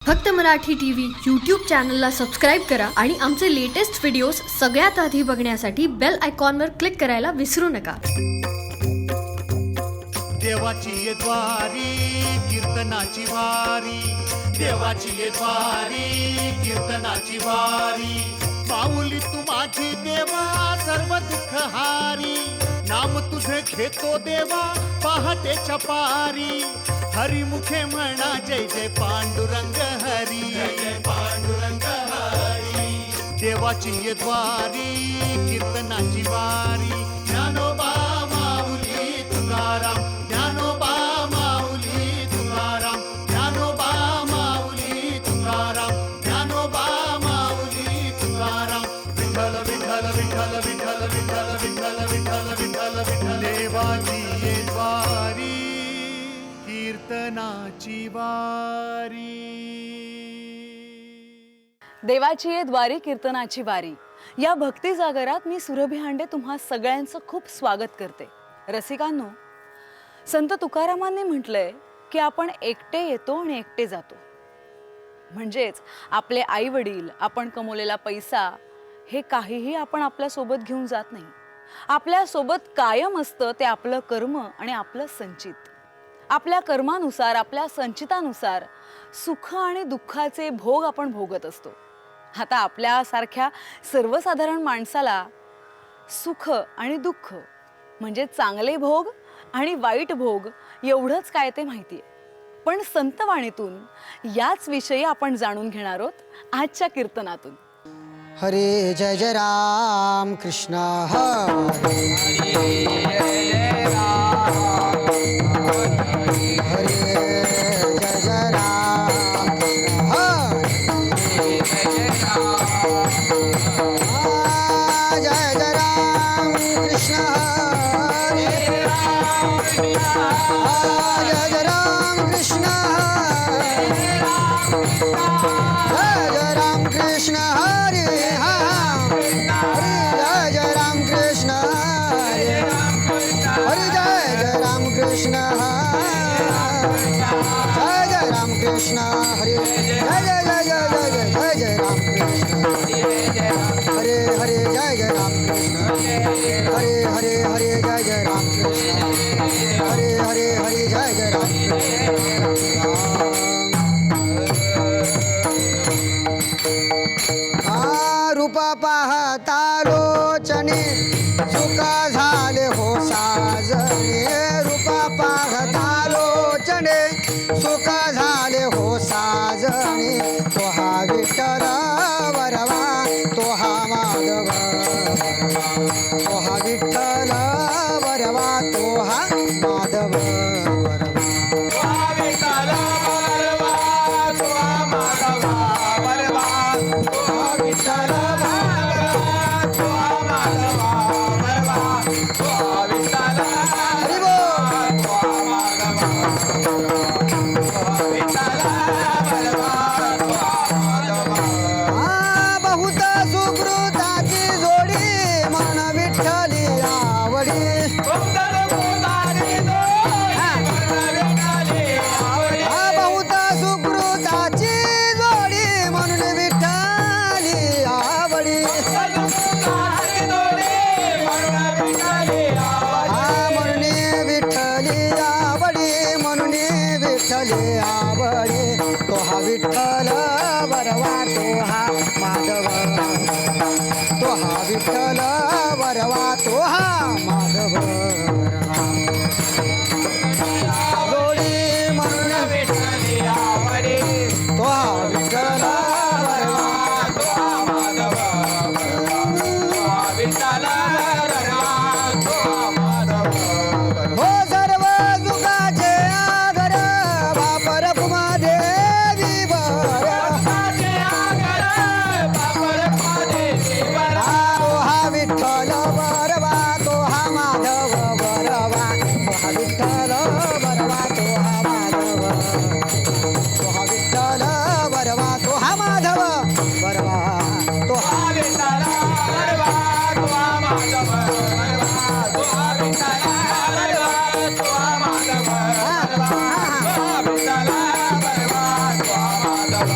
फक्त Marathi TV YouTube चॅनलला subscribe करा आणि आमचे लेटेस्ट व्हिडिओज सगळ्यात आधी बघण्यासाठी बेल आयकॉनवर क्लिक करायला विसरू नका. देवाची द्वारी कीर्तनाची वारी, देवाची द्वारी कीर्तनाची वारी. माऊली तू माझी देवा सर्व दुःख हारी, नाम तुझे घेतो देवा पहाटेच्या पारी. हरिमुखे म्हणा जय जय पांडुरंग हरी, जय पांडुरंग हरी. देवाची द्वारी कीर्तनाची वारी. ज्ञानोबा माऊली तुकाराम, ज्ञानोबा माऊली तुकाराम, ज्ञानोबा माऊली तुकाराम, ज्ञानोबा माऊली तुकाराम. विठ्ठल विठ्ठल विठ्ठल विठ्ठल विठ्ठल विठ्ठल विठ्ठल विठ्ठल विठ्ठल. देवाची द्वारी कीर्तनाची वारी. देवाची ये द्वारी कीर्तनाची वारी या भक्ती जागरात मी सुरभी हांडे तुम्हा सगळ्यांचं खूप स्वागत करते. रसिकांनो, संत तुकारामांनी म्हटलंय की आपण एकटे येतो आणि एकटे जातो. म्हणजेच आपले आई वडील, आपण कमवलेला पैसा हे काहीही आपण आपल्या सोबत घेऊन जात नाही. आपल्या सोबत कायम असतं ते आपलं कर्म आणि आपलं संचित. आपल्या कर्मानुसार, आपल्या संचितानुसार सुख आणि दुःखाचे भोग आपण भोगत असतो. आता आपल्यासारख्या सर्वसाधारण माणसाला सुख आणि दुःख म्हणजे चांगले भोग आणि वाईट भोग एवढंच काय ते माहिती आहे. पण संतवाणीतून याच विषयी आपण जाणून घेणार आहोत आजच्या कीर्तनातून. हरे जय जय राम कृष्ण हरे जय राम, हरे जय जय राम कृष्ण हरे जय जय राम कृष्ण जय जय राम कृष्ण हरे. कृष्ण हरे जय जय जय जय जय जय जय राम कृष्ण हरे हरे जय जय राम कृष्ण हरे हरे हरे जय जय राम कृष्ण हरे हरे हरे जय जय राम कृष्ण. रूपा पाहता लोचने सुका झाले हो साजने. रूपा पाहता लोचने सुका झाले हो साजने. तो हा विठ्ठल वरवा, तो हा माधव वरवा, तो हा विठ्ठल वरवा, तो हा माधव वरवा. तो हा विठ्ठल वरवा, तो हा माधव वरवा, तो हा विठ्ठल वरवा, तो हा माधव वरवा, तो हा विठ्ठल हरी बोल, तो हा माधव बहुत सुकृताची जोडी मन विठ्ठली आवडी. बहुत सुकृताची जोडी म्हणून विठ्ठली आवडी. म्हणून विठ्ठली आवडी, म्हणून विठ्ठली आवडी. तो हा विठ्ठल वरवा, तो हा माधव, तो हा विठ्ठल वरवा, तो हा माधव वरवा. जोडी म्हणून विठ्ठली आवडी, तो हा विठ्ठल वरवा, तो हा माधव वरवा, तो हा विठ्ठल वरवा, तो हा माधव वरवा. हो सर्व सुखाचे आगर वापर कुमा देवी बर.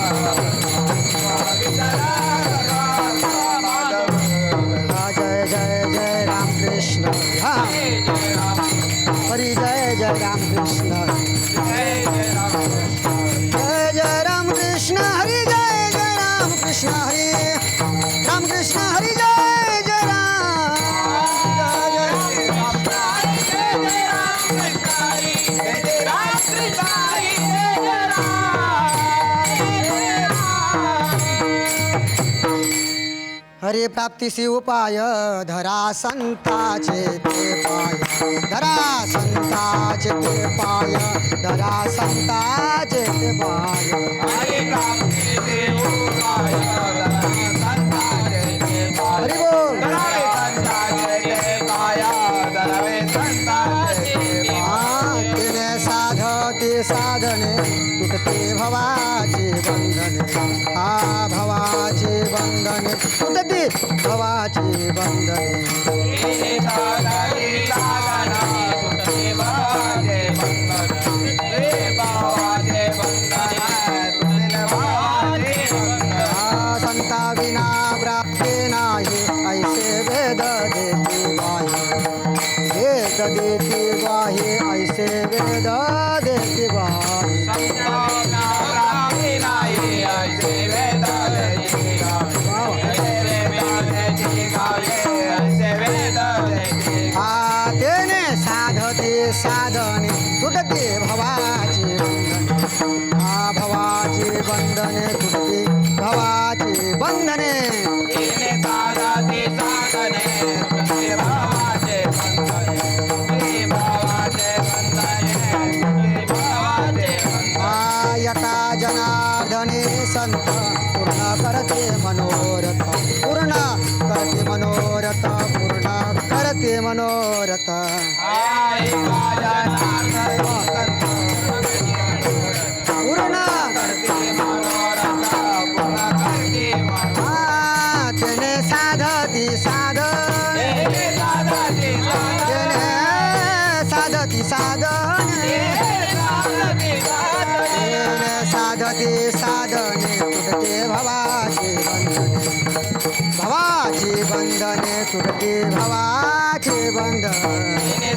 हा, जय जय जय राम कृष्ण हा हरी जय जय राम कृष्ण जय जय राम कृष्ण हरी जय जय राम कृष्ण हरी राम कृष्ण हरी जय जय राम जय जय हरी प्राप्तीसी उपाय धरा संताचे ते पाय धरा संताचे ते पाय धरा संताचे ते पाय हरी बोल तिने साधते साधने तुटते भवाचे बंधने हा भवाचे बंधने तुटते भवाचे बंधने संता विना प्राप्ते नाही ऐसे वेद देते वाहे वेद देते वाहे ऐसे वेद देते वाहे तेने साधते साधने तुटते भवाचे बंधने हा भवाचे बंधने तुटते भवाचे बंधने यथा जनार्दने संत पूर्ण करते मनोरथ पूर्ण करते मनोरथ पूर्ण करते मनोरथ पूर्ण तेने साधती साधने तेने साधती साधने साधते साधने तुटते भवाचे बंधने तुटते भवाचे बंधने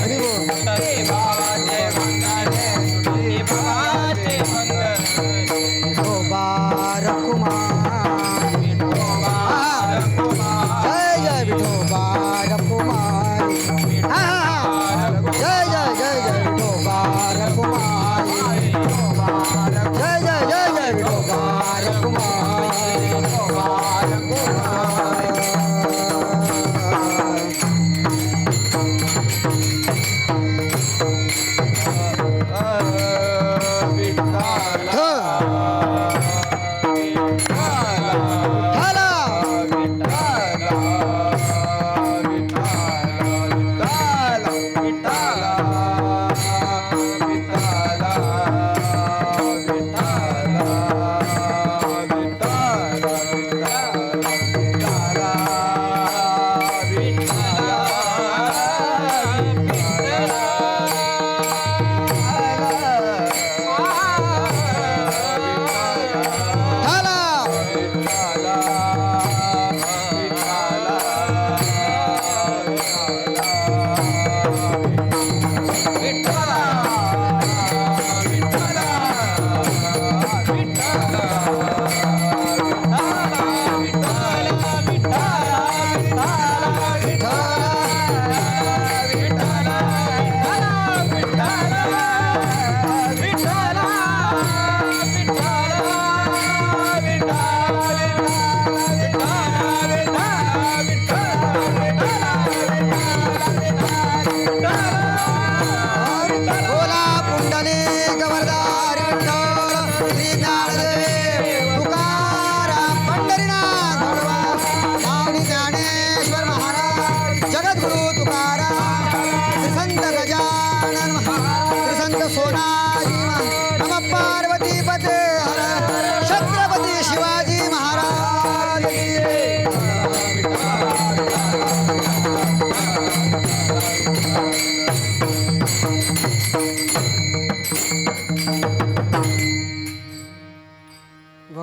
हरी बोल विठो बार कुमार जय जय विठो बार कुमार जय जय जय जय विठो बार कुमार जय जय जय जय विठो बार कुमार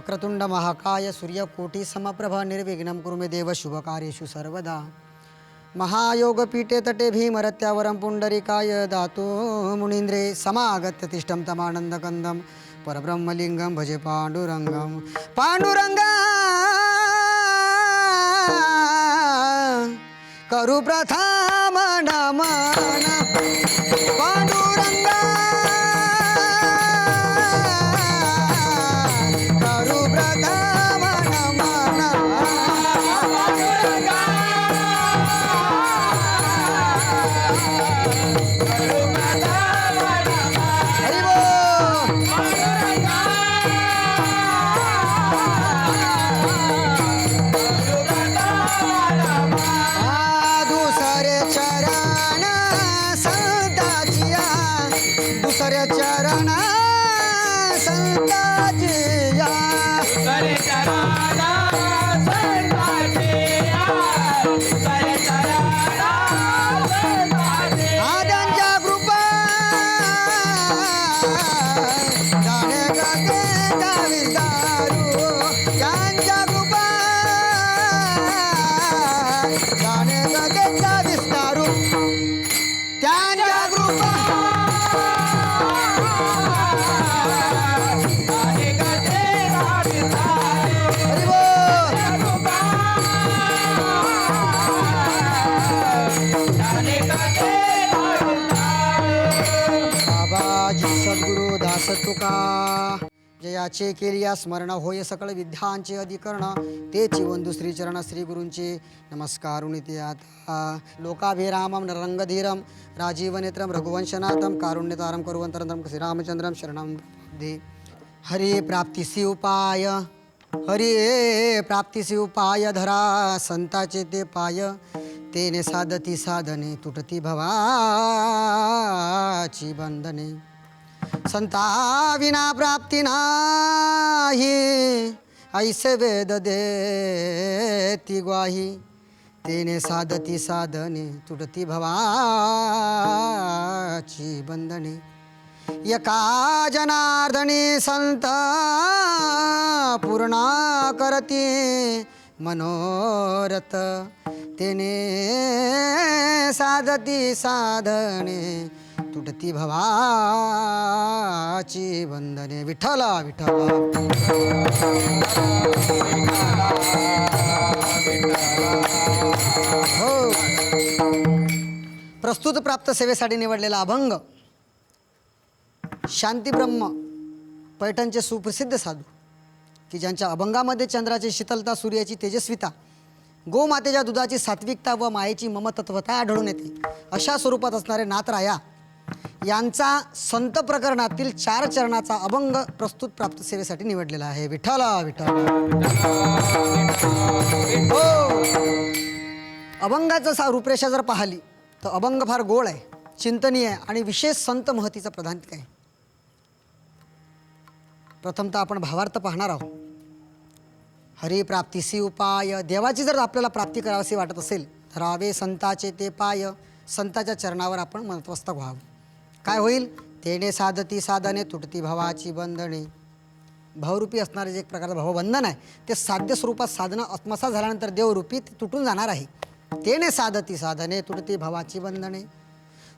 वक्रतुंड महाकाय सूर्यकोटी समप्रभ निर्विघ्नं कुरु मे देव शुभकार्येषु सर्वदा महायोगपीठे तटे भीमरत्यावरं पुंडरीकाय दातु मुनीन्द्रे समागत्य तिष्ठं तमानन्दकन्दं परब्रह्मलिङ्गं भजे पाण्डुरङ्गं पाण्डुरङ्गा करू प्रथम नमन पांडुरंगा करू प्रथम नमन पांडुरंगा करू प्रथम नमन हरि बोल पांडुरंगा दुसरे चरण संताजिया दुसरे चरण संताजिया दुसरे चरण संताजिया आद्यांच्या कृपा जाणे गते विस्तारू त्यांच्या कृपा जाणे गते विस्तारू त्यांच्या कृपा सद्गुरु दास तुका जयाचे केलिया स्मरण होय सकळ विद्यांचे अधिकरण तेची वंदू श्रीचरण श्री गुरूंचे नमस्कार उनिते आता लोकाभिरामं नरंगधीरं राजीवनेत्रं रघुवंशनाथं कारुण्यतारं करुवंतरं श्रीरामचंद्रं शरणं दे हरि प्राप्तिसी उपाय हरि प्राप्तिसी उपाय धरा संताचे ते पाय तेने साधती साधने तुटती भवाची बंधने संता विना प्राप्ती नाही ऐसे वेद देती ग्वाही तेने साधती साधने तुटती भवाची बंधने एका जनार्दनी संत पूर्ण करती मनोरथ तेने साधती साधने तुटती भवाची बंधने विठ्ठला विठ्ठला हो प्रस्तुत प्राप्त सेवेसाठी निवडलेला अभंग शांतीब्रह्म पैठणचे सुप्रसिद्ध साधू की ज्यांच्या अभंगामध्ये चंद्राची शीतलता सूर्याची तेजस्विता गोमातेच्या दुधाची सात्विकता व मायेची ममतत्वता आढळून येते अशा स्वरूपात असणारे नाथराया यांचा संत प्रकरणातील 4 चरणाचा अभंग प्रस्तुत प्राप्त सेवेसाठी निवडलेला आहे विठ्ठला विठ्ठला हो अभंगाचा रूपरेषा जर पाहिली तर अभंग फार गोड आहे चिंतनीय आहे आणि विशेष संत महतीचा प्रधानिक आहे प्रथमतः आपण भावार्थ पाहणार आहोत हरी प्राप्तिसी उपाय देवाची जर आपल्याला प्राप्ती करावीशी वाटत असेल तर रावे संताचे ते पाय संताच्या चरणावर आपण मनतवस्तक व्हावं काय होईल तेने साधती साधने तुटती भवाची बंधने भावरूपी असणारे जे एक प्रकारचं भावबंधन आहे ते साध्य स्वरूपात साधनं आत्मसात झाल्यानंतर देवरूपी ते तुटून जाणार आहे तेने साधती साधने तुटती भवाची बंधने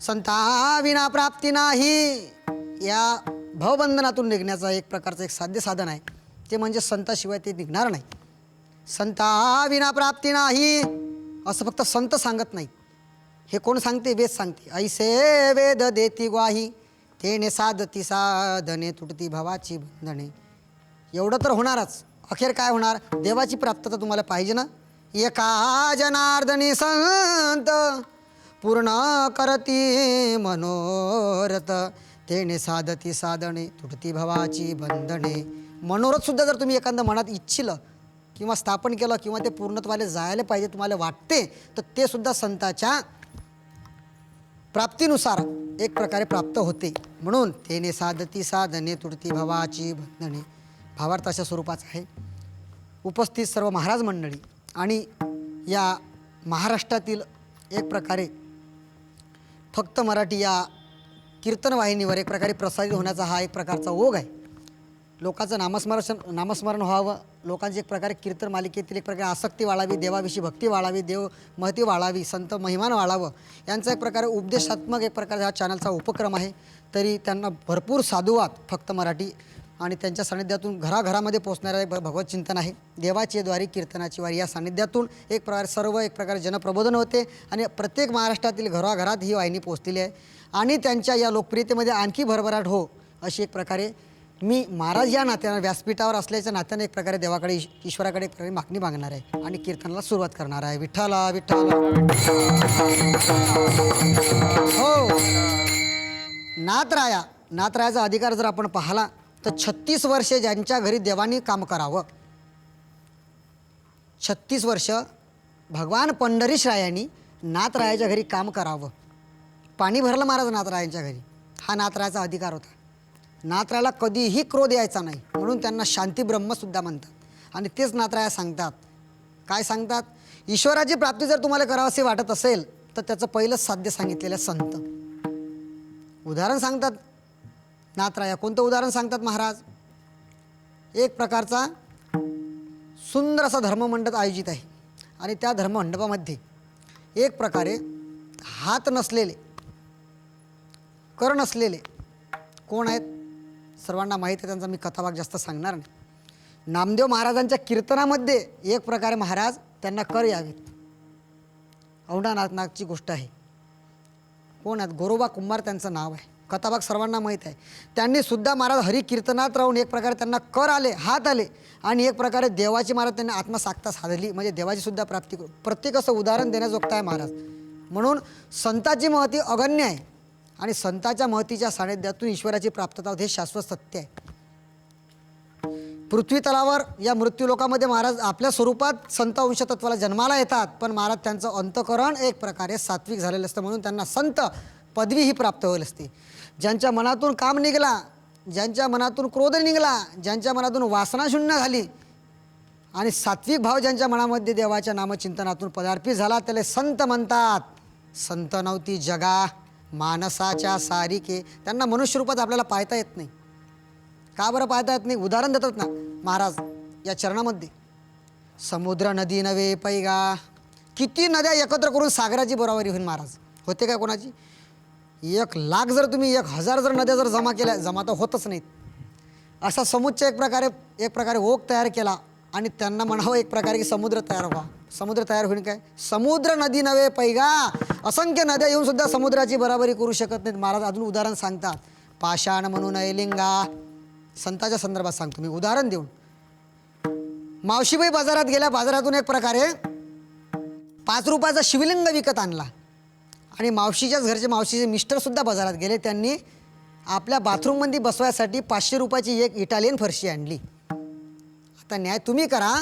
संता विना प्राप्ती नाही या भावबंधनातून निघण्याचा एक प्रकारचं एक साध्य साधन आहे ते म्हणजे संताशिवाय ते निघणार नाही संता विना प्राप्ती नाही असं फक्त संत सांगत नाही हे कोण सांगते वेद सांगते ऐसे वेद देती ग्वाही तेने साधती साधने तुटती भवाची बंधने एवढं तर होणारच अखेर काय होणार देवाची प्राप्तता तुम्हाला पाहिजे ना एका जनार्दनी संत पूर्ण करती मनोरथ तेने साधती साधने तुटती भवाची बंधने मनोरथसुद्धा जर तुम्ही एखादं मनात इच्छिलं किंवा स्थापन केलं किंवा ते पूर्णत्वाला जायला पाहिजे तुम्हाला वाटते तर ते सुद्धा संताच्या प्राप्तीनुसार एक प्रकारे प्राप्त होते म्हणून तेने साधती साधने तुटती भवाची बंधने भावार्थाच्या स्वरूपाचं आहे उपस्थित सर्व महाराज मंडळी आणि या महाराष्ट्रातील एक प्रकारे फक्त मराठी या कीर्तन वाहिनीवर एक प्रकारे प्रसारित होण्याचा हा एक प्रकारचा ओघ आहे लोकांचं नामस्मरण व्हावं, लोकांची एक प्रकारे कीर्तन मालिकेतील एक प्रकारे आसक्ती वाढावी, देवाविषयी भक्ती वाढावी, देव महती वाढावी, संत महिमान वाढावं, यांचा एक प्रकारे उपदेशात्मक एक प्रकारे हा चॅनलचा उपक्रम आहे. तरी त्यांना भरपूर साधुवाद फक्त मराठी आणि त्यांच्या सानिध्यातून घराघरामध्ये पोचणारं एक भगवत चिंतन आहे. देवाची द्वारी कीर्तनाची वारी या सानिध्यातून एक प्रकारे सर्व एक प्रकारे जनप्रबोधन होते आणि प्रत्येक महाराष्ट्रातील घराघरात ही वाहिनी पोचलेली आहे आणि त्यांच्या या लोकप्रियतेमध्ये आणखी भरभराट हो अशी एक प्रकारे मी महाराज या नात्यानं व्यासपीठावर असल्याच्या नात्याने एक प्रकारे देवाकडे ईश्वराकडे एक प्रकारे मागणी मागणार आहे आणि कीर्तनाला सुरुवात करणार आहे. विठ्ठला विठ्ठला. हो, नाथरायाचा अधिकार जर आपण पाहिला तर 36 वर्षे ज्यांच्या घरी देवानी काम करावं, 36 वर्ष भगवान पंढरीशरायांनी नाथरायाच्या घरी काम करावं. पाणी भरलं महाराज नाथरायांच्या घरी, हा नाथरायाचा अधिकार होता. नाथरायाला कधीही क्रोध यायचा नाही म्हणून त्यांना शांती ब्रह्मसुद्धा म्हणतात आणि तेच नाथराया सांगतात. काय सांगतात? ईश्वराची प्राप्ती जर तुम्हाला करावीशी वाटत असेल तर त्याचं पहिलंच साध्य सांगितलेलं संत. उदाहरण सांगतात नाथराया. कोणतं उदाहरण सांगतात महाराज? एक प्रकारचा सुंदर असा धर्ममंडप आयोजित आहे आणि त्या धर्ममंडपामध्ये एक प्रकारे हात नसलेले, कर नसलेले कोण आहेत? सर्वांना माहीत आहे, त्यांचा मी कथाभाग जास्त सांगणार नाही. नामदेव महाराजांच्या कीर्तनामध्ये एक प्रकारे महाराज त्यांना कर यावेत. औंढानाथची गोष्ट आहे. कोण आहेत? गोरोबा कुंभार त्यांचं नाव आहे. कथाभाग सर्वांना माहीत आहे. त्यांनी सुद्धा महाराज हरी कीर्तनात राहून एक प्रकारे त्यांना कर आले, हात आले आणि एक प्रकारे देवाची महाराज त्यांनी आत्मसाक्षता साधली, म्हणजे देवाची सुद्धा प्राप्ती. प्रत्येक असं उदाहरण देण्याजोगतं आहे महाराज. म्हणून संताची महती अगण्य आहे आणि संताच्या महतीच्या सानिध्यातून ईश्वराची प्राप्तता होते, हे शाश्वत सत्य आहे. पृथ्वी तलावर या मृत्यूलोकामध्ये महाराज आपल्या स्वरूपात संत अंशतत्वाला जन्माला येतात, पण महाराज त्यांचं अंतःकरण एक प्रकारे सात्विक झालेलं असतं म्हणून त्यांना संत पदवी ही प्राप्त होईल असते. ज्यांच्या मनातून काम निघाला, ज्यांच्या मनातून क्रोध निघाला, ज्यांच्या मनातून वासना शून्य झाली आणि सात्विक भाव ज्यांच्या मनामध्ये देवाच्या नामचिंतनातून पदार्पित झाला त्याला संत म्हणतात. संत नव्हती जगा मानसाच्या सारिके. त्यांना मनुष्य रूपात आपल्याला पाहता येत नाही. का बरं पाहता येत नाही? उदाहरण देतात ना महाराज या चरणामध्ये. समुद्र नदी नवे पैगा. किती नद्या एकत्र करून सागराची बरोबरी होईल महाराज? होते का कोणाची? 1,00,000 जर तुम्ही 1,000 जर नद्या जर जमा केल्या, जमा तर होतच नाहीत. असा समुच्चय एक प्रकारे ओघ तयार केला आणि त्यांना म्हणावं एक प्रकारे की समुद्र तयार व्हा. समुद्र तयार होईल काय? समुद्र नदी नवे पैगा. असंख्य नद्या येऊन सुद्धा समुद्राची बराबरी करू शकत नाहीत. महाराज अजून उदाहरण सांगतात. पाषाण म्हणून लिंगा. संताच्या संदर्भात सांगतो मी उदाहरण देऊन. मावशीबाई बाजारात गेल्या, बाजारातून एक प्रकारे 5 रुपयाचा शिवलिंग विकत आणला आणि मावशीच्याच घरचे मावशीचे मिस्टरसुद्धा बाजारात गेले. त्यांनी आपल्या बाथरूममध्ये बसवायसाठी 500 रुपयाची एक इटालियन फरशी आणली. आता न्याय तुम्ही करा.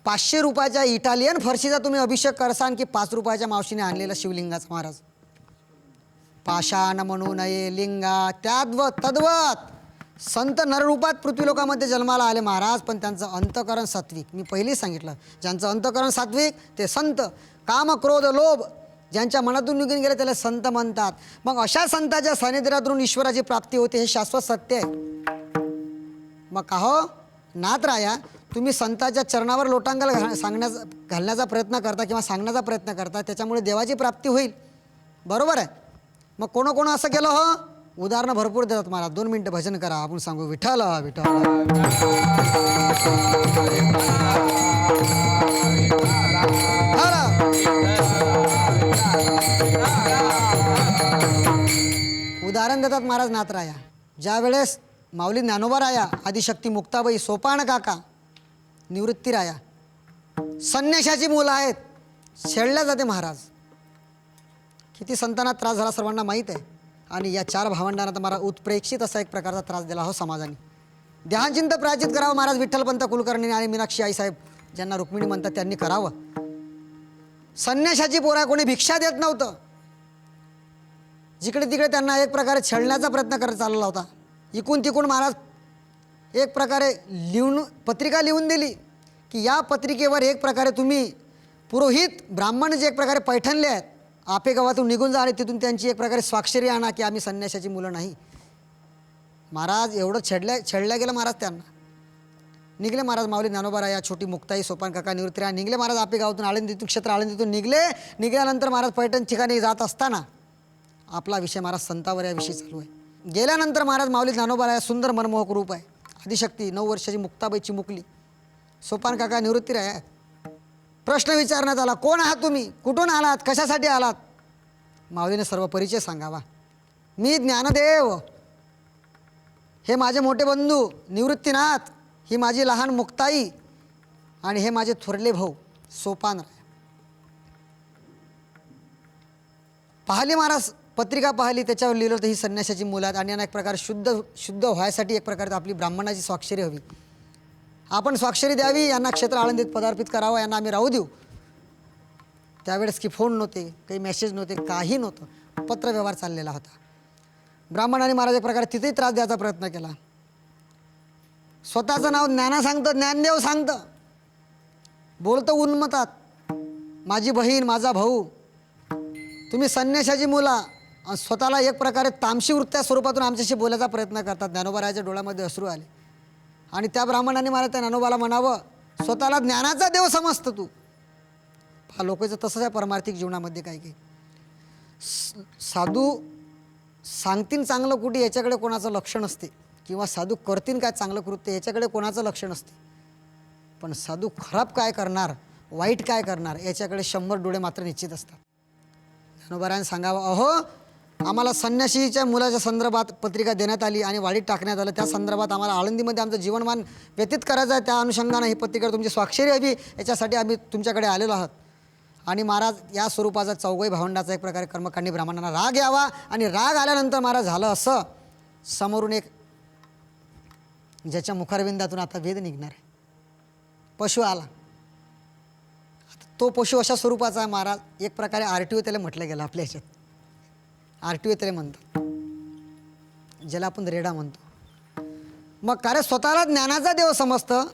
500 रुपयाच्या इटालियन फरशीचा तुम्ही अभिषेक करसान की 5 रुपयाच्या मावशीने आणलेला शिवलिंगाचा? महाराज पाषाण म्हणू नये लिंगा. तद्वत संत नररूपात पृथ्वीलोकामध्ये जन्माला आले महाराज, पण त्यांचं अंतःकरण सात्विक. मी पहिलेच सांगितलं, ज्यांचं अंतःकरण सात्विक ते संत. काम क्रोध लोभ ज्यांच्या मनातून निघून गेले त्याला संत म्हणतात. मग अशा संताच्या सानिध्यातून ईश्वराची प्राप्ती होते, हे शाश्वत सत्य आहे. मग का हो नाथराया, तुम्ही संताच्या चरणावर लोटांगल घालण्याचा प्रयत्न करता किंवा सांगण्याचा प्रयत्न करता, त्याच्यामुळे देवाची प्राप्ती होईल. बरोबर आहे. मग कोण असं केलं हो? उदाहरणं भरपूर देतात महाराज. 2 मिनिटं भजन करा, आपण सांगू विठ्ठल विठ्ठल. उदाहरण देतात महाराज नाथराया. ज्या वेळेस माऊली ज्ञानोबाराया, आदिशक्ती मुक्ताबाई, सोपान काका, निवृत्तीराया संन्याशाची मुलं आहेत, छेडल्या जाते महाराज. किती संतांना त्रास झाला सर्वांना माहीत आहे. आणि या 4 भावंडांना तर मला उत्प्रेक्षित असा एक प्रकारचा त्रास दिला हो समाजाने. ध्यानचिंत प्रायचित करावं महाराज विठ्ठलपंत कुलकर्णी आणि मीनाक्षी आईसाहेब ज्यांना रुक्मिणी म्हणतात त्यांनी करावं. संन्याशाची पोरा कोणी भिक्षा देत नव्हतं. जिकडे तिकडे त्यांना एक प्रकारे छळण्याचा प्रयत्न करत चालला होता. इकून तिकून महाराज एक प्रकारे पत्रिका लिहून दिली की या पत्रिकेवर एक प्रकारे तुम्ही पुरोहित ब्राह्मण जे एक प्रकारे पैठणले आहेत, आपे गावातून निघून जा आणि तिथून त्यांची एक प्रकारे स्वाक्षरी आणा की आम्ही संन्याशाची मुलं नाही. महाराज एवढं छेडल्या गेलं महाराज त्यांना. निघले महाराज माऊली ज्ञानोबा या छोटी मुक्ताई सोपान काका निवृत्तीराय निघले महाराज आपल्या गावातून आळंदीतून क्षेत्र आळंदीतून निघल्यानंतर महाराज पैठण ठिकाणी जात असताना आपला विषय महाराज संतावर या विषयी चालू आहे. गेल्यानंतर महाराज माऊली ज्ञानोबा या सुंदर मनमोहक रूप आहे. आदिशक्ती 9 वर्षाची मुक्ताबाईची मुकली सोपान काका निवृत्तीराय आहे. प्रश्न विचारण्यात आला, कोण आहात तुम्ही, कुठून आलात, कशासाठी आलात. माऊलीने सर्व परिचय सांगावा. मी ज्ञानदेव, हे माझे मोठे बंधू निवृत्तीनाथ, ही माझी लहान मुक्ताई आणि हे माझे थोरले भाऊ सोपानराय. पाहिली महाराज पत्रिका पाहिली, त्याच्यावर लिहिलं होतं ही संन्यासाची मुलं आहेत आणि यांना एक प्रकारे शुद्ध व्हायसाठी एक प्रकारे आपली ब्राह्मणाची स्वाक्षरी हवी. आपण स्वाक्षरी द्यावी, यांना क्षेत्र आळंदीत पदार्पित करावं, यांना आम्ही राहू देऊ. त्यावेळेस की फोन नव्हते, काही मेसेज नव्हते, काही नव्हतं, पत्रव्यवहार चाललेला होता. ब्राह्मणाने महाराज एक प्रकारे तिथेही त्रास द्यायचा प्रयत्न केला. स्वतःचं नाव ज्ञाना सांगतं, ज्ञानदेव सांगतं, बोलतं उन्मतात, माझी बहीण माझा भाऊ, तुम्ही संन्यासाची मुला, स्वतःला एक प्रकारे तामशी वृत्त्या स्वरूपातून आमच्याशी बोलायचा प्रयत्न करतात. ज्ञानोबारायाच्या डोळ्यामध्ये अश्रू आले आणि त्या ब्राह्मणाने मला त्या ज्ञानोबाला म्हणावं, स्वतःला ज्ञानाचा देव समजतं तू. हा लोकांचं तसंच आहे परमार्थिक जीवनामध्ये. काही साधू सांगतील चांगलं कुठे याच्याकडे कोणाचं लक्ष नसते, किंवा साधू करतील काय चांगलं कृत्य याच्याकडे कोणाचं लक्ष नसते, पण साधू खराब काय करणार, वाईट काय करणार याच्याकडे 100 डोळे मात्र निश्चित असतात. ज्ञानोबारायाने सांगावं, अहो आम्हाला संन्यासीच्या मुलाच्या संदर्भात पत्रिका देण्यात आली आणि वाडीत टाकण्यात आलं, त्या संदर्भात आम्हाला आळंदीमध्ये आमचं जीवनमान व्यतीत करायचं आहे, त्या अनुषंगानं ही पत्रिका तुमची स्वाक्षरी हवी, याच्यासाठी आम्ही तुमच्याकडे आलेलो आहोत. आणि महाराज या स्वरूपाचा चौघही भावंडाचा एक प्रकारे कर्मकांडी ब्राह्मणांना राग यावा आणि राग आल्यानंतर महाराज झालं असं, समोरून एक ज्याच्या मुखारविंदातून आता वेद निघणार आहे पशु आला. तो पशु अशा स्वरूपाचा आहे महाराज, एक प्रकारे RTO त्याला म्हटलं गेलं आपल्या ह्याच्यात. RTO त्याला म्हणतात, ज्याला आपण रेडा म्हणतो. मग कार्य स्वतःला ज्ञानाचा देव समजतं,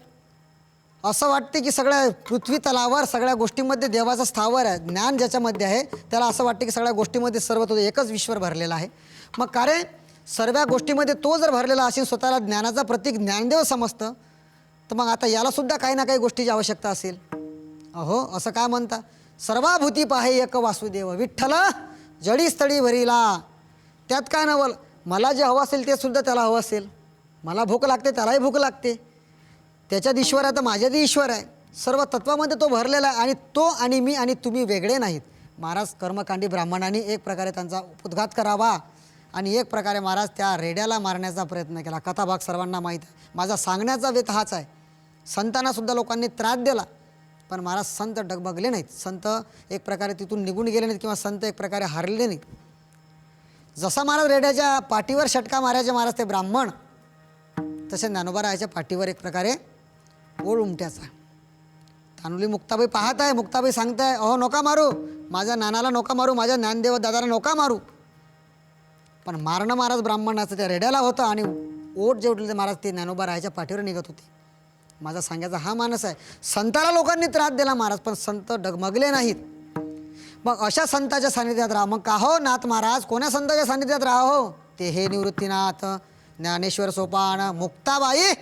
असं वाटते की सगळ्या पृथ्वी तलावर सगळ्या गोष्टींमध्ये देवाचा स्थावर आहे. ज्ञान ज्याच्यामध्ये आहे त्याला असं वाटतं की सगळ्या गोष्टीमध्ये सर्वतो एकच ईश्वर भरलेला आहे. मग कार्य सर्व गोष्टीमध्ये तो जर भरलेला असेल, स्वतःला ज्ञानाचा प्रतीक ज्ञानदेव समजतं, तर मग आता यालासुद्धा काही ना काही गोष्टीची आवश्यकता असेल. अहो असं काय म्हणता, सर्वाभूती पाहे एक वासुदेव, विठ्ठल जडी स्थळी भरीला. त्यात काय नवल, मला जे हवं असेल ते सुद्धा त्याला हवं असेल, मला भूक लागते त्यालाही भूक लागते, त्याच्यात ईश्वर आहे तर माझ्यात ईश्वर आहे. सर्व तत्वामध्ये तो भरलेला आहे आणि तो आणि मी आणि तुम्ही वेगळे नाहीत. महाराज कर्मकांडी ब्राह्मणांनी एक प्रकारे त्यांचा उपद्घात करावा आणि एक प्रकारे महाराज त्या रेड्याला मारण्याचा प्रयत्न केला. कथाभाग सर्वांना माहीत आहे. माझा सांगण्याचा वेत हाच आहे. संतांनासुद्धा लोकांनी त्रास दिला, पण महाराज संत डगबगले नाहीत, संत एक प्रकारे तिथून निघून गेले नाहीत किंवा संत एक प्रकारे हारले नाहीत. जसा महाराज रेड्याच्या पाठीवर षटका मारायचे महाराज ते ब्राह्मण, तसे ज्ञानोबारायाच्या पाठीवर एक प्रकारे ओळ उमट्याचा. तानुली मुक्ताबाई पाहत आहे, मुक्ताबाई सांगताय, अहो नका मारू, माझ्या नानाला नका मारू, माझ्या ज्ञानदेव दादाला नका मारू. पण मारणं महाराज ब्राह्मणाचं त्या रेड्याला होतं आणि ओठ जेवढले महाराज ते ज्ञानोबारायाच्या पाठीवर निघत होते. माझा सांगायचा हा मानस आहे. संताला लोकांनी त्रास दिला महाराज, पण संत डगमगले नाहीत. मग अशा संताच्या सानिध्यात राहा. मग का हो नाथ महाराज, कोण्या संताच्या सानिध्यात राहा हो, ते हे निवृत्तीनाथ, ज्ञानेश्वर सोपान, मुक्ताबाई,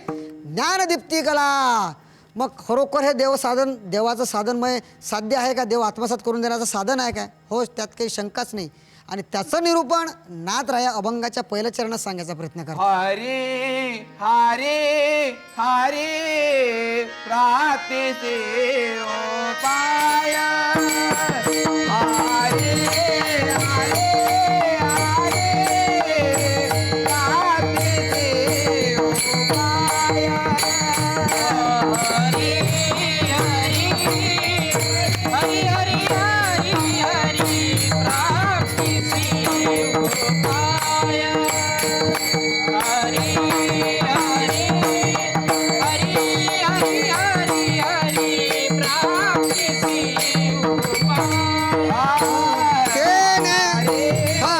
ज्ञानदीप्ती कला. मग खरोखर हे देवाचं साधनमय साध्य आहे का, देव आत्मसात करून देण्याचं साधन आहे काय? हो, त्यात काही शंकाच नाही. आणि त्याचं निरूपण नाथराया अभंगाच्या पहिल्या चरणात सांगायचा प्रयत्न करतो. हरी हरी हरी प्राप्तीचे उपाय, हरी हरी हरी प्राप्तीचे उपाय, हरी हरी हरी हरी हरी हरी प्राप्तीचे उपाय, हरी हरी हरी हरी हरी हरी प्राप्तीचे उपाय, केने हा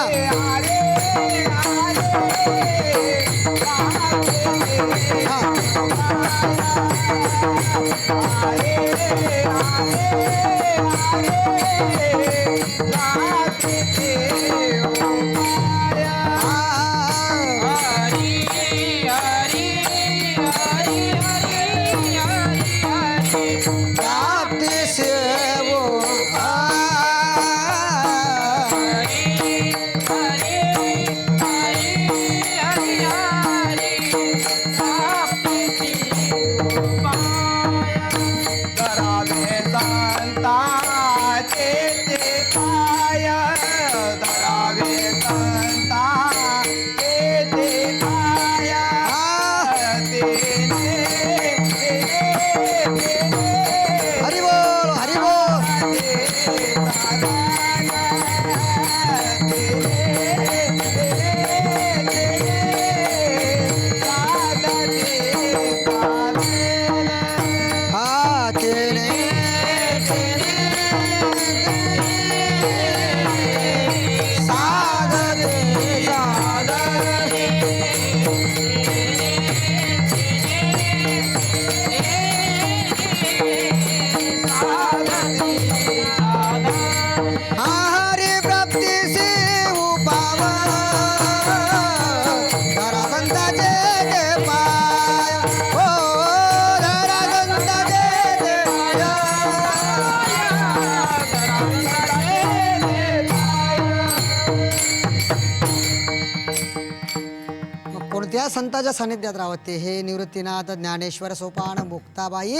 हरी प्राप्तीसी उपाव धरा संताचे ते पाय हो धरा संताचे ते मग कोणत्या संताच्या सानिध्यात राहते हे निवृत्तीनाथ ज्ञानेश्वर सोपान मुक्ताबाई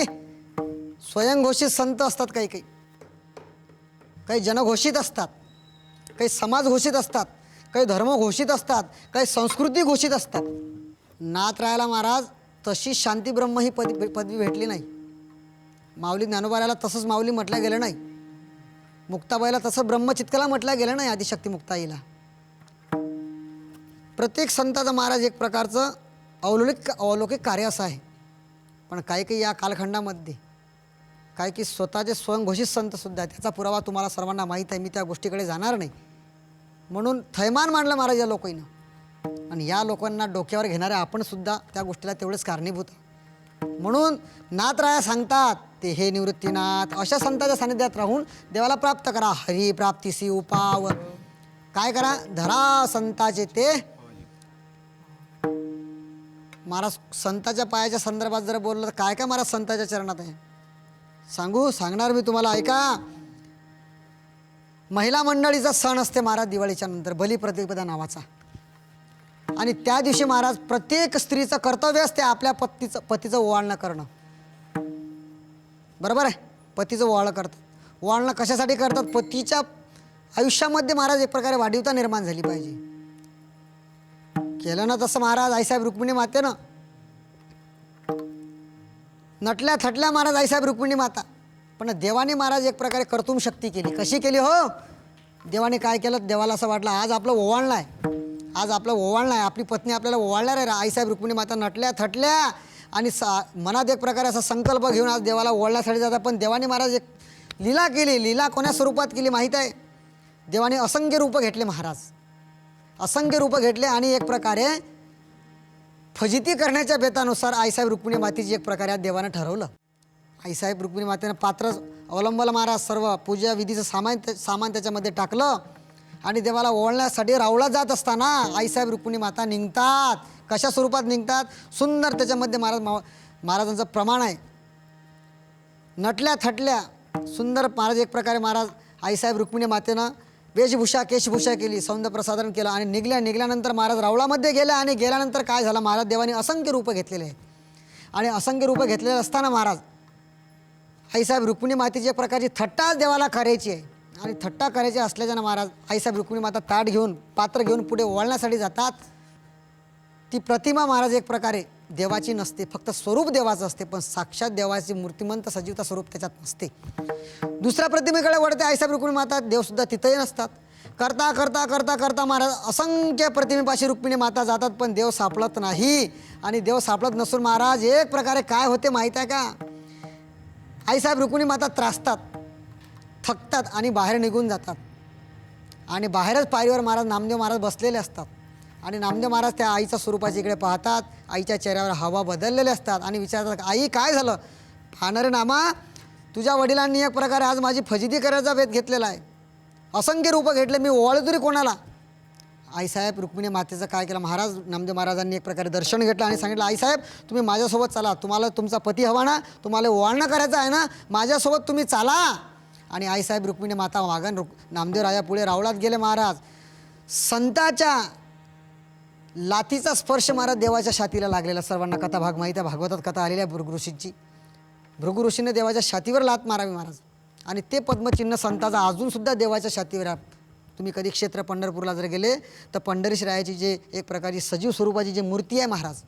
स्वयंघोषित संत असतात काही काही काही जनघोषित असतात काही समाज घोषित असतात काही धर्म घोषित असतात काही संस्कृती घोषित असतात नाथरायाला महाराज तशी शांतीब्रह्म ही पदवी भेटली नाही माऊली ज्ञानोबाला तसंच माऊली म्हटलं गेलं नाही मुक्ताबाईला तसं ब्रह्मचित्काला म्हटलं गेलं नाही आदिशक्ती मुक्ताईला प्रत्येक संताचा महाराज एक प्रकारचं अलौकिक कार्य असं आहे पण काही काही या कालखंडामध्ये काय की स्वतःचे स्वयंघोषित संतसुद्धा त्याचा पुरावा तुम्हाला सर्वांना माहीत आहे मी त्या गोष्टीकडे जाणार नाही म्हणून थैमान मांडलं महाराज या लोकांना आणि या लोकांना डोक्यावर घेणारे आपणसुद्धा त्या गोष्टीला तेवढेच कारणीभूत म्हणून नाथराया सांगतात ते हे निवृत्तीनाथ अशा संताच्या सानिध्यात राहून देवाला प्राप्त करा हरी प्राप्तीसी उपाव काय करा धरा संताचे ते महाराज संताच्या पायाच्या संदर्भात जर बोललं तर काय काय महाराज संताच्या चरणात आहे सांगणार मी तुम्हाला ऐका महिला मंडळीचा सण असते महाराज दिवाळीच्या नंतर बलिप्रतिपदा नावाचा आणि त्या दिवशी महाराज प्रत्येक स्त्रीचं कर्तव्य असते आपल्या पतीचं ओवाळणं करणं बरोबर आहे पतीचं ओवाळणं करतात ओवाळणं कशासाठी करतात पतीच्या आयुष्यामध्ये महाराज एक प्रकारे वाढीवता निर्माण झाली पाहिजे केलं ना तसं महाराज आईसाहेब रुक्मिणी मातेनं नटल्या थटल्या महाराज आईसाहेब रुक्मिणी माता पण देवाने महाराज एक प्रकारे कर्तुम शक्ती केली कशी केली हो देवाने काय केलं देवाला असं वाटलं आज आपलं ओवाळणं आहे आपली पत्नी आपल्याला ओवाळणार आहे आईसाहेब रुक्मिणी माता नटल्या थटल्या आणि मनात एक प्रकारे असा संकल्प घेऊन आज देवाला ओवाळण्यासाठी जातात पण देवाने महाराज एक लीला केली लीला कोण्या स्वरूपात केली माहीत आहे देवाने असंख्य रूपं घेतले महाराज असंख्य रूपं घेतले आणि एक प्रकारे फजिती करण्याच्या बेतानुसार आईसाहेब रुक्मिणी मातेची एक प्रकारे देवानं ठरवलं आईसाहेब रुक्मिणी मातेनं पात्र अवलंबलं महाराज सर्व पूजा विधीचं सामान त्याच्यामध्ये टाकलं आणि देवाला ओवाळण्यासाठी रावळा जात असताना आईसाहेब रुक्मिणी माता निघतात कशा स्वरूपात निघतात सुंदर त्याच्यामध्ये महाराजांचं प्रमाण आहे नटल्या थटल्या सुंदर महाराज एक प्रकारे महाराज आईसाहेब रुक्मिणी मातेनं वेशभूषा केशभूषा केली सौंदर्यप्रसारण केलं आणि निघल्यानंतर महाराज रावळामध्ये गेले आणि गेल्यानंतर काय झालं महाराज देवाने असंख्य रूपं घेतलेले आहे आणि असंख्य रूपं घेतलेले असताना महाराज आईसाहेब रुक्मिणी मातेची एक प्रकारची थट्टा देवाला करायची आहे आणि थट्टा करायची असल्याच्यानं महाराज आईसाहेब रुक्मिणी माता ताट घेऊन पात्र घेऊन पुढे ओवाळण्यासाठी जातात ती प्रतिमा महाराज एक प्रकारे देवाची नसते फक्त स्वरूप देवाचं असते पण साक्षात देवाची मूर्तिमंत सजीवता स्वरूप त्याच्यात नसते दुसऱ्या प्रतिमेकडे वळते आईसाहेब रुक्मिणी माता देवसुद्धा तिथंही नसतात करता करता करता करता महाराज असंख्य प्रतिमेपाशी रुक्मिणी माता जातात पण देव सापडत नाही आणि देव सापडत नसून महाराज एक प्रकारे काय होते माहीत आहे का आईसाहेब रुक्मिणी माता त्रासतात थकतात आणि बाहेर निघून जातात आणि बाहेरच पायरीवर महाराज नामदेव महाराज बसलेले असतात आणि नामदेव महाराज त्या आईच्या स्वरूपाच्या इकडे पाहतात आईच्या चेहऱ्यावर हवा बदललेले असतात आणि विचारतात आई काय झालं पाहणारे नामा तुझ्या वडिलांनी एक प्रकारे आज माझी फजिती करायचा बेत घेतलेला आहे असंख्य रूपं घेतले मी ओवाळू तरी कोणाला आईसाहेब रुक्मिणी मातेचं काय केलं महाराज नामदेव महाराजांनी एक प्रकारे दर्शन घेतलं आणि सांगितलं आईसाहेब तुम्ही माझ्यासोबत चला तुम्हाला तुमचा पती हवा ना तुम्हाला ओवाळणं करायचं आहे ना माझ्यासोबत तुम्ही चाला आणि आईसाहेब रुक्मिणी माता वागण नामदेव राजा पुढे रावळात गेले महाराज संताच्या लातीचा स्पर्श महाराज देवाच्या छातीला लागलेला सर्वांना कथा भाग माहीत आहे भागवतात कथा आलेली आहे भृगु ऋषीची भृगु ऋषीने देवाच्या छातीवर लात मारावी महाराज आणि ते पद्मचिन्ह संताचा अजूनसुद्धा देवाच्या छातीवर आहे तुम्ही कधी क्षेत्र पंढरपूरला जर गेले तर पंढरीश्रायाची जे एक प्रकारची सजीव स्वरूपाची जी मूर्ती आहे महाराज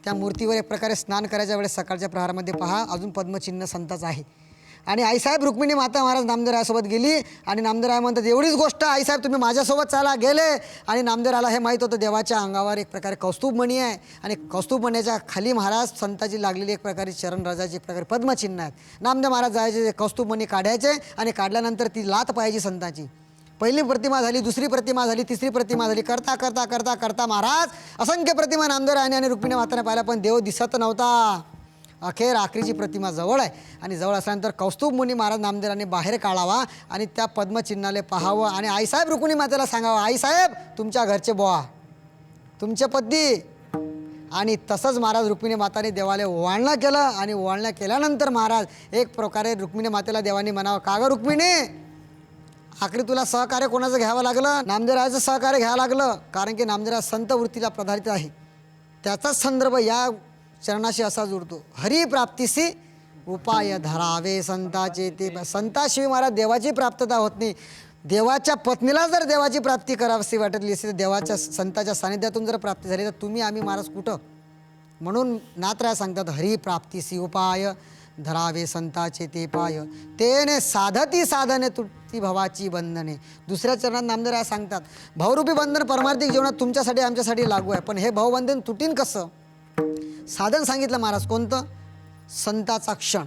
त्या मूर्तीवर एक प्रकारे स्नान करायच्या वेळेस सकाळच्या प्रहारामध्ये पहा अजून पद्मचिन्ह संताचं आहे आणि आईसाहेब रुक्मिणी माता महाराज नामदेवरायासोबत गेली आणि नामदेवराय म्हणतात एवढीच गोष्ट आईसाहेब तुम्ही माझ्यासोबत चाला गेले आणि नामदेवरायाला हे माहीत होतं देवाच्या अंगावर एक प्रकारे कौस्तुभमणी आहे आणि कौस्तुभमणीच्या खाली महाराज संताची लागलेली एक प्रकारे चरणराजाची एक प्रकारे पद्मचिन्ह आहेत नामदेव महाराज जायचे कौस्तुभमणी काढायचे आणि काढल्यानंतर ती लात पाहायची संताची पहिली प्रतिमा झाली, दुसरी प्रतिमा झाली, तिसरी प्रतिमा झाली. करता करता करता करता महाराज असंख्य प्रतिमा नामदेवरायाने आणि रुक्मिणी माताने पाहिल्या, पण देव दिसत नव्हता. अखेर आखरीची प्रतिमा जवळ आहे आणि जवळ असल्यानंतर कौस्तुभ मुनी महाराज नामदेवरांनी बाहेर काढावा आणि त्या पद्मचिन्हाले पाहावं आणि आईसाहेब रुक्मिणी मातेला सांगावं, आईसाहेब तुमच्या घरचे बोवा, तुमचे पत्नी. आणि तसंच महाराज रुक्मिणी माताने देवाला ओवाळणं केलं आणि ओवाळणं केल्यानंतर महाराज एक प्रकारे रुक्मिणी मातेला देवानी म्हणावं, का गं रुक्मिणी, आखरी तुला सहकार्य कोणाचं घ्यावं लागलं? नामदेवरायाचं सहकार्य घ्यावं लागलं, कारण की नामदेवराय संत वृत्तीला प्रधारित आहे. त्याचाच संदर्भ या चरणाशी असा जुळतो, हरिप्राप्तीसी उपाय धरावे संताचे. ते संताशिवाय महाराज देवाची प्राप्तता होत नाही. देवाच्या पत्नीला जर देवाची प्राप्ती करावीशी वाटली असेल तर देवाच्या संताच्या सानिध्यातून जर प्राप्ती झाली तर तुम्ही आम्ही महाराज कुठं? म्हणून नाथराय सांगतात, हरिप्राप्तीसी उपाय धरावे संताचे ते पाय, तेने साधती साधने तुटती भवाची बंधने. दुसऱ्या चरणात नामदेवराय सांगतात, भावरूपी बंधन परमार्थिक जीवनात तुमच्यासाठी आमच्यासाठी लागू आहे, पण हे भावबंधन तुटीन कसं? साधन सांगितलं महाराज, कोणतं? संताचा क्षण.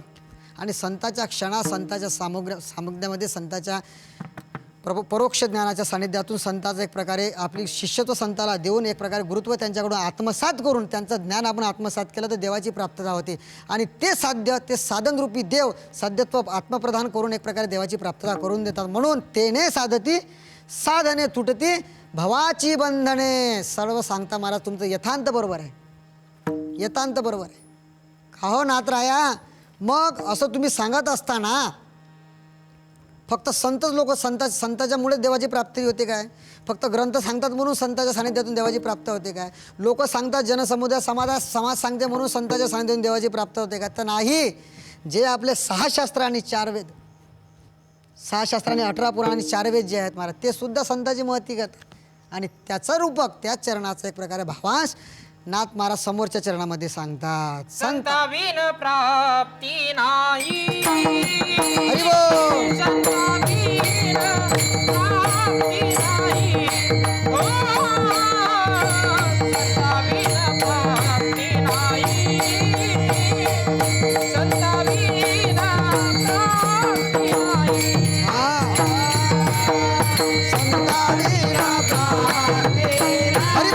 आणि संताच्या क्षणात संताच्या सामग्र्यामध्ये संताच्या परोक्ष ज्ञानाच्या सानिध्यातून संताचं एक प्रकारे आपली शिष्यत्व संताला देऊन एक प्रकारे गुरुत्व त्यांच्याकडून आत्मसात करून त्यांचं ज्ञान आपण आत्मसात केलं तर देवाची प्राप्तता होते. आणि ते साध्य, ते साधनरूपी देव साध्यत्व आत्मप्रदान करून एक प्रकारे देवाची प्राप्तता करून देतात. म्हणून तेने साधती साधने तुटती भवाची बंधने. सर्व सांगता महाराज तुमचं यथांत बरोबर आहे, यथांत बरोबर आहे. का हो नाथराया, मग असं तुम्ही सांगत असताना फक्त संतच लोक संताच्यामुळे देवाची प्राप्ती होते काय? फक्त ग्रंथ सांगतात म्हणून संताच्या सानिध्यातून देवाची प्राप्ती होते काय? लोक सांगतात, जनसमुदाय समाज सांगते म्हणून संताच्या सानिध्यातून देवाची प्राप्ती होते काय? तर नाही. जे आपले 6 शास्त्र आणि 4 वेद, 6 शास्त्र आणि 18 पुराण आणि 4 वेद जे आहेत महाराज, ते सुद्धा संताची महती करतात. आणि त्याचं रूपक त्याच चरणाचा एक प्रकारे भावांश नाथ महाराज समोरच्या चरणामध्ये सांगतात. संताविन प्राप्ती नाही, हरिबोल. संताविन प्राप्ती नाही, ओ संताविन प्राप्ती नाही, संताविन प्राप्ती नाही. संताविना प्राप्ती. हरिबोल.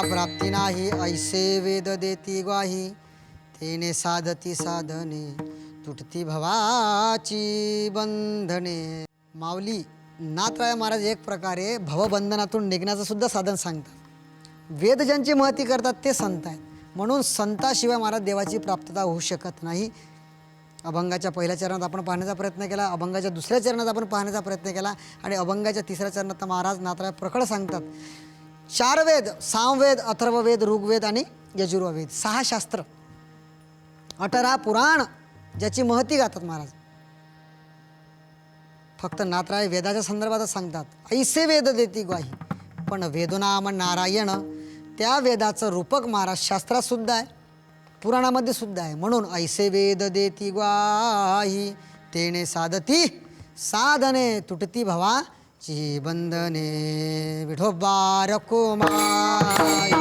प्राप्ती नाही, ऐसे वेद देती ग्वाही, तेने साधती साधने तुटती भवाची बंधने. माऊली नाथराय महाराज एक प्रकारे भवबंधनातून निघण्याचं सुद्धा साधन सांगतात. वेद ज्यांची महती करतात ते संत आहेत. म्हणून संताशिवाय महाराज देवाची प्राप्तता होऊ शकत नाही. अभंगाच्या पहिल्या चरणात आपण पाहण्याचा प्रयत्न केला, अभंगाच्या दुसऱ्या चरणात आपण पाहण्याचा प्रयत्न केला आणि अभंगाच्या तिसऱ्या चरणात महाराज नाथराय प्रकट सांगतात. 4 वेद, सामवेद, अथर्ववेद, ऋग्वेद आणि यजुर्वेद, 6 शास्त्र, 18 पुराण ज्याची महती गातात महाराज. फक्त नाथराय वेदाच्या संदर्भातच सांगतात, ऐसे वेद देती ग्वाही. पण वेदनाम नारायण त्या वेदाचं रूपक महाराज शास्त्रात सुद्धा आहे, पुराणामध्ये सुद्धा आहे. म्हणून ऐसे वेद देती ग्वाही, तेने साधती साधने तुटती भवाची बंधने. विठोबा रखो माई.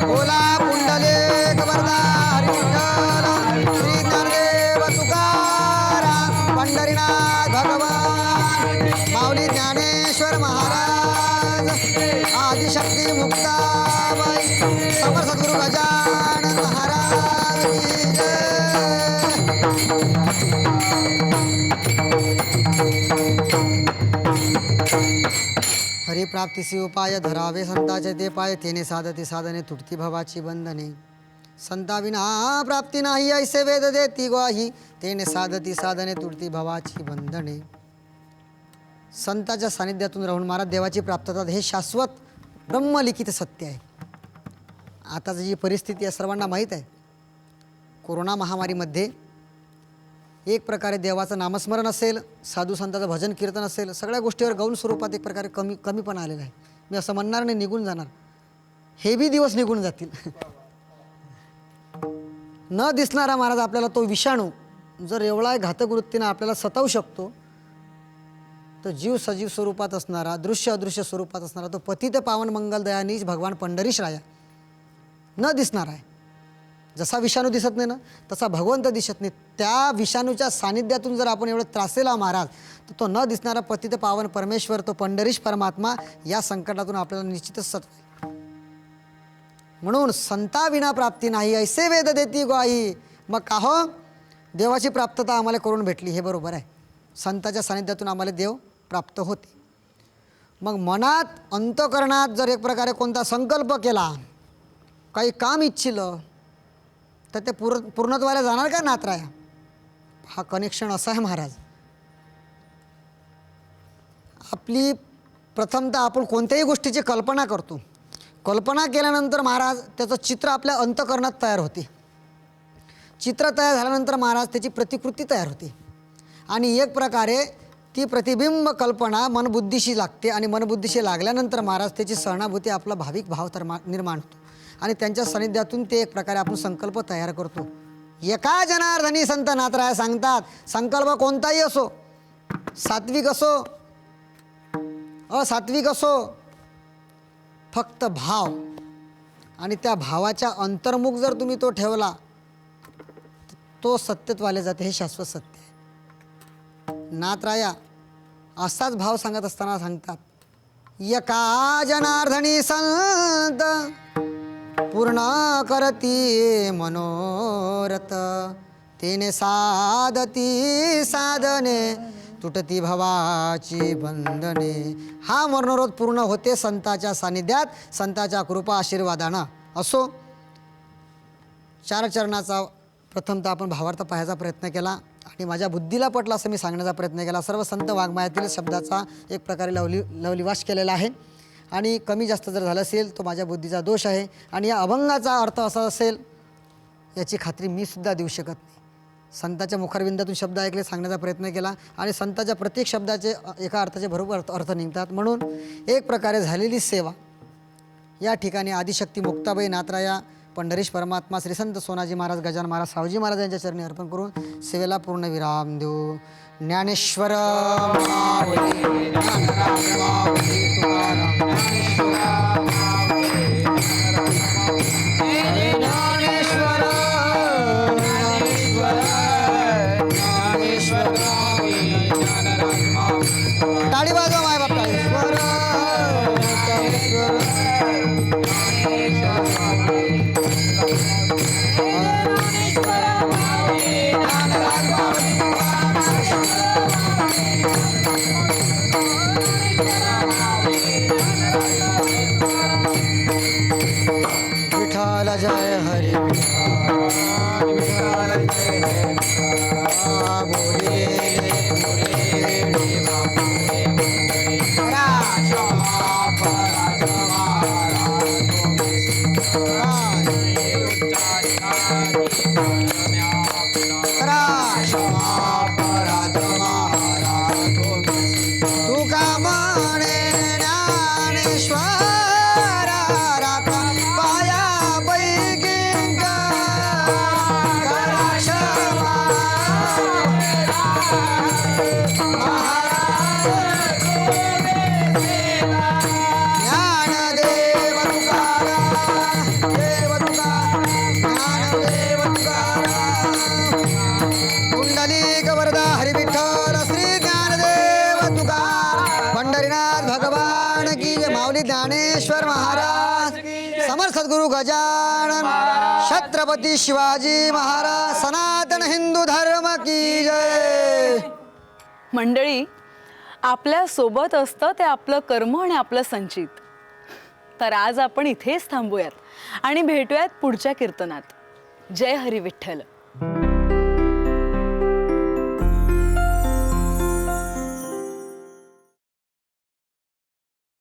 बोला पुंडलिक वरदा हरी विठ्ठल श्री ज्ञानदेव तुकाराम पंढरीनाथ भगवान माऊली ज्ञानेश्वर महाराज आदिशक्ती मुक्ताबाई समर्थ सद्गुरु गजानन महाराज की जय. हरिप्राप्तीसी उपाय धरावे संताचे ते पाय तेने साधती साधने तुटती भवाची बंधने संताविना प्राप्ती नाही ऐसे वेद देती ग्वाही तेने साधती साधने तुटती भवाची बंधने. संताच्या सानिध्यातून राहून महाराज देवाची प्राप्तता हे शाश्वत ब्रह्मलिखित सत्य आहे. आताची जी परिस्थिती आहे सर्वांना माहीत आहे. कोरोना महामारीमध्ये एक प्रकारे देवाचं नामस्मरण असेल, साधू संताचं भजन कीर्तन असेल, सगळ्या गोष्टीवर गौण स्वरूपात एक प्रकारे कमीपणा आलेला आहे. मी असं म्हणणार नाही निघून जाणार, हे बी दिवस निघून जातील. न दिसणारा महाराज आपल्याला तो विषाणू जर एवढा घातक वृत्तीनं आपल्याला सतावू शकतो, तर जीव सजीव स्वरूपात असणारा, दृश्य अदृश्य स्वरूपात असणारा तो पतित पावन मंगल दयानीच भगवान पंढरीश राया न दिसणार आहे. जसा विषाणू दिसत नाही ना तसा भगवंत दिसत नाही. त्या विषाणूच्या सानिध्यातून जर आपण एवढं त्रासेला महाराज, तर तो न दिसणारा पतित पावन परमेश्वर, तो पंढरीश परमात्मा या संकटातून आपल्याला निश्चितच सतवेल. म्हणून संताविना प्राप्ती नाही ऐसे वेद देती ग्वाही. मग का हो, देवाची प्राप्तता आम्हाला करून भेटली हे बरोबर आहे. संताच्या सानिध्यातून आम्हाला देव प्राप्त होते. मग मनात अंतःकरणात जर एक प्रकारे कोणता संकल्प केला, काही काम इच्छिलं, तर ते पूर्णत्वाला जाणार का नातराया. हा कनेक्शन असा आहे महाराज. आपली प्रथमतः आपण कोणत्याही गोष्टीची कल्पना करतो. कल्पना केल्यानंतर महाराज त्याचं चित्र आपल्या अंतःकरणात तयार होते. चित्र तयार झाल्यानंतर महाराज त्याची प्रतिकृती तयार होते. आणि एक प्रकारे ती प्रतिबिंब कल्पना मनबुद्धीशी लागते. आणि मनबुद्धीशी लागल्यानंतर महाराज त्याची सहानुभूती आपला भाविक भाव निर्माण होतो. आणि त्यांच्या सानिध्यातून ते एक प्रकारे आपण संकल्प तयार करतो. एका जनार्दनी संत नाथराय सांगतात, संकल्प कोणताही असो, सात्विक असो असात्विक असो, फक्त भाव आणि त्या भावाच्या अंतर्मुख जर तुम्ही तो ठेवला, तो सत्यत्वाले जाते. हे शाश्वत सत्य आहे. नाथराया असाच भाव सांगत असताना सांगतात, एका जनार्दनी संत पूर्ण करती मनोरथ तेने साधती साधने तुटती भवाची बंधने. हा मनोरथ पूर्ण होते संताच्या सानिध्यात, संताच्या कृपा आशीर्वादानं. असो, 4 चरणाचा प्रथमतः आपण भावार्थ पाहायचा प्रयत्न केला आणि माझ्या बुद्धीला पटला असं मी सांगण्याचा प्रयत्न केला. सर्व संत वाङ्मयातील शब्दाचा एक प्रकारे लवलिवास केलेला आहे. आणि कमी जास्त जर झालं असेल तो माझ्या बुद्धीचा दोष आहे. आणि या अभंगाचा अर्थ असा असेल याची खात्री मी सुद्धा देऊ शकत नाही. संताच्या मुखारविंदातून शब्द ऐकले, सांगण्याचा प्रयत्न केला आणि संताच्या प्रत्येक शब्दाचे एका अर्थाचे बरोबर अर्थ निघतात. म्हणून एक प्रकारे झालेली सेवा या ठिकाणी आदिशक्ती मुक्ताबाई नाथराया पंढरीश परमात्मा श्री संत सोनाजी महाराज, गजानन महाराज, सावजी महाराज यांच्या चरणी अर्पण करून सेवेला पूर्ण विराम देऊ. ज्ञानेश्वर माऊली, ज्ञानराज माऊली, तुकाराम ज्ञानेश्वर माऊली, ज्ञानेश्वर ज्ञानेश्वर ज्ञानेश्वर माऊली, ज्ञानराज माऊली. टाळी वाजवा माय बाप, ज्ञानेश्वर ज्ञानेश्वर विठ्ठल जय हरी विठ्ठल जय बोले राखा पाया पैकी करा क्षमा. ज्ञानदेव तुकाराम, देव तुकाराम, ज्ञानदेव तुकाराम. पुंडलिक वरदा हरी विठ्ठल श्री ज्ञानदेव तुकाराम. पंढरीनाथ भगवान की जय. माऊली ज्ञानेश्वर महाराज, समर्थ सद्गुरु गजानन, छत्रपती शिवाजी महाराज, सनातन हिंदू धर्म की जय. मंडळी, आपल्या सोबत असतं ते आपलं कर्म आणि आपलं संचित. तर आज आपण इथेच थांबूयात आणि भेटूयात पुढच्या कीर्तनात. जय हरी विठ्ठल.